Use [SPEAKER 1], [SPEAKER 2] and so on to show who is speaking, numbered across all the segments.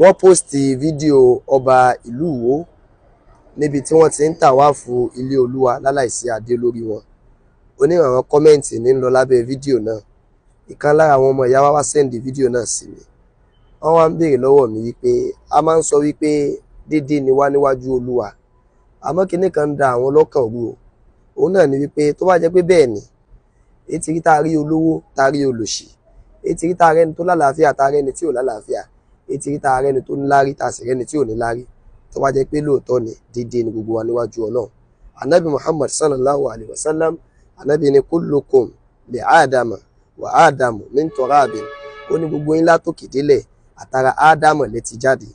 [SPEAKER 1] wọ́n pósìtì fídíò ọba ìlú Ìwó níbi tí wọ́n ti ń tàwáàfù ilé Olúwa láláìsí adé lórí wọn. Onírànran kọ́mẹ́ǹtì ní ń lọ lábẹ́ fídíò náà. Ìkan lára àwọn ọmọ ìyá wa wá sẹ́ndì fídíò náà sí mi. Wọ́n wá ń béèrè lọ́wọ́ mi wípé a máa ń sọ wípé déédéé ni wá níwájú Olúwa, àmọ́ kinní kan ń da àwọn lọ́kàn rú o. Òun náà ni wípé tó bá jẹ́ pé bẹ́ẹ̀ ni, ètí rí tá a rí olówó, tá a rí olòṣì, ètí rí tá a rẹ́ni tó lálàáfíà, tá a rẹ́ni tí ò lálàáfíà, ètí rí tá a rẹ́ni tó níláárí, tá a sì rẹ́ni tí ò níláárí, tó bá jẹ́ pé lóòótọ́ ni déédéé ni gbogbo wa níwájú Ọlọ́run. Ànábì Muhammad sallallahu alayhi wa sallam, ànábì ni kullukum li Adama wa Adamu min turabin. Ó ní gbogbo yín látòkè délẹ̀ àtàrà Ádámọ̀ lẹ ti jáde.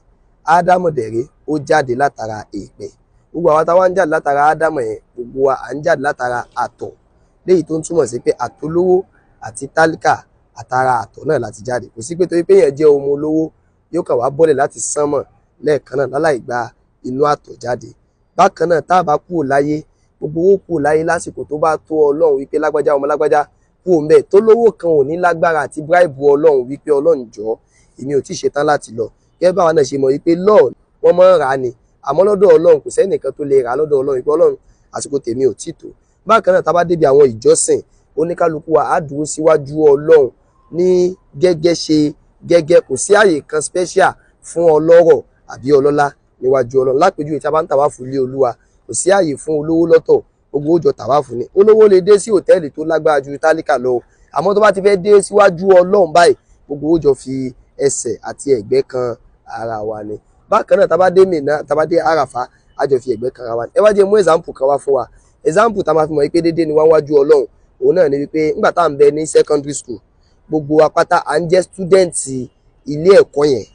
[SPEAKER 1] Ádámọ̀ dẹ̀rẹ́ ó jáde látara èèpẹ̀. Gbogbo àwọn táwa ń jáde látara Ádámọ̀ yẹn, gbogbo wa à ń jáde látara àtọ̀, léyìí tó ń túmọ̀ sí pé àtolówó àti tálíkà àtara àtọ̀ náà láti jáde. Kò sí pé torí pé èèyàn jẹ́ ọmọ olówó yóò kàn wá bọ́lẹ̀ láti sánmọ̀ lẹ́ẹ̀kan náà láláì gba inú àtọ̀ jáde. Bákan náà tá a bá kúrò láyé, gbogbo owó kúrò láyé lásìkò tó bá tó Ọlọ́run wípé lágbájá ọmọ lágbájá kúrò ńbẹ̀, tó lówó kan ò ní lágbára àti bíráìbù Ọlọ́run wípé Ọlọ́run jọ̀ọ́ èmi ò tí ì ṣetán láti lọ. Gẹ́gẹ́ báwa náà ṣe mọ̀ wípé lọ́ọ̀ wọ́n máa ń rà á ni, àmọ́ lọ́dọ̀ Ọlọ́run kò sẹ́nìkan tó lè rà á lọ́dọ̀ Ọlọ́run wípé Ọlọ́run àsìkò tèmi ò tí tó. Bákan náà tá a bá débi àwọn ìjọsìn, oníkálukú wa á dúró síwájú Ọlọ́run ní gẹ́gẹ́ ṣe gẹ́gẹ́, kò sí àyè kan special fún ọlọ́rọ̀ àbí ọlọ́lá níwájú Ọlọ́run. Lápèjúwe tí a bá ń tàwáàfù ilé Olúwa, kò sí àyè fún olówó lọ́tọ̀, gbogbo ó jọ tàwáàfù ni. Olówó lè dé sí hòtẹ́ẹ̀lì tó lágbára ju tálíkà lọ, àmọ́ tó bá ti fẹ́ dé síwájú Ọlọ́run báyìí, gbogbo ó jọ fi ẹsẹ̀ àti ẹ̀gbẹ́ kan ara wa ni. Bákan náà tá a bá dé Mínà, tá a bá dé Àràfá, a jọ fi ẹ̀gbẹ́ kan ara wa ni. Ẹ wá jẹ́ mú example kan wá fún wa. Example tá a máa fi mọ̀ wípé déédéé ni wá wájú Ọlọ́run, òun náà ni wípé nígbà tá à ń bẹ ní secondary school, gbogbo apáta à ń jẹ́ student ilé ẹ̀kọ́ yẹn.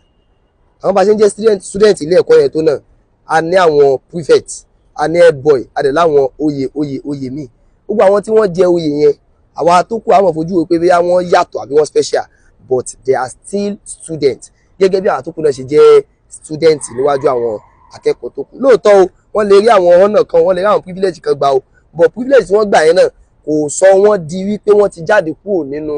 [SPEAKER 1] Àwọn bá ṣe ń jẹ́ student ilé ẹ̀kọ́ yẹn tó náà, a ní àwọn prefect, a ní head boy, a dẹ̀ láwọn oyè míì. Gbogbo àwọn tí wọ́n jẹ oyè yẹn, àwa tó kù àwọn fojú wo pé bí wọ́n yàtọ̀ àbí wọ́n special, but they are still students. Gẹ́gẹ́ bí àwọn tó kù náà ṣe jẹ́ student níwájú àwọn akẹ́kọ̀ọ́ tó kù. Lóòótọ́ o, wọ́n lè rí àwọn ọ̀nà kan, wọ́n lè rí àwọn privilege kan gbà o, but privilege tí wọ́n gbà yẹn náà kò sọ wọ́n di wípé wọ́n ti jáde kúrò nínú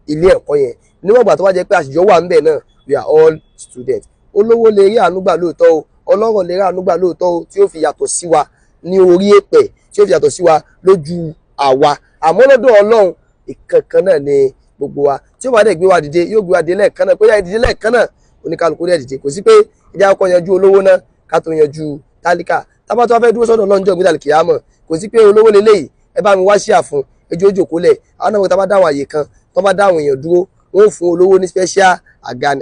[SPEAKER 1] ilé ẹ̀kọ́ yẹn. Níwọ̀n ìgbà tó wá jẹ́ pé àṣìjọ wà ńbẹ̀ náà, we are all students. Olówó lè rí àánú gbà lóòótọ́ o, ọlọ́rọ̀ lè rí àánú gbà lóòótọ́ o, tí ó fi yàtọ̀ sí wa ní orí èpẹ̀, tí ó fi yàtọ̀ sí wa lójú àwa. Àmọ́ lọ́dọ̀ Ọlọ́run ìkankan náà ni gbogbo wa. Tí ó bá dẹ̀ gbé wa dìde, yóò gbé wa dìde lẹ́ẹ̀kan náà, bóyá ìdíje lẹ́ẹ̀kan náà oníkálukú dẹ̀ dìde. Kò sí pé ìjà ọkọ̀ yanjú olówó náà ká tó yanjú tálíkà. Tábà tó wá fẹ́ dúró sọ́dọ̀ Ọlọ́run jọ́ ìgbédàlì kìámọ̀, kò sí pé olówó leléyìí ẹ bá mi wá ṣíà fún ẹjọ́ òjòkó lẹ̀. Àwọn náà tá bá dáwọn àyè kan, tó bá dáwọn èèyàn dúró, wọ́n ó fún olówó ní special àga ni.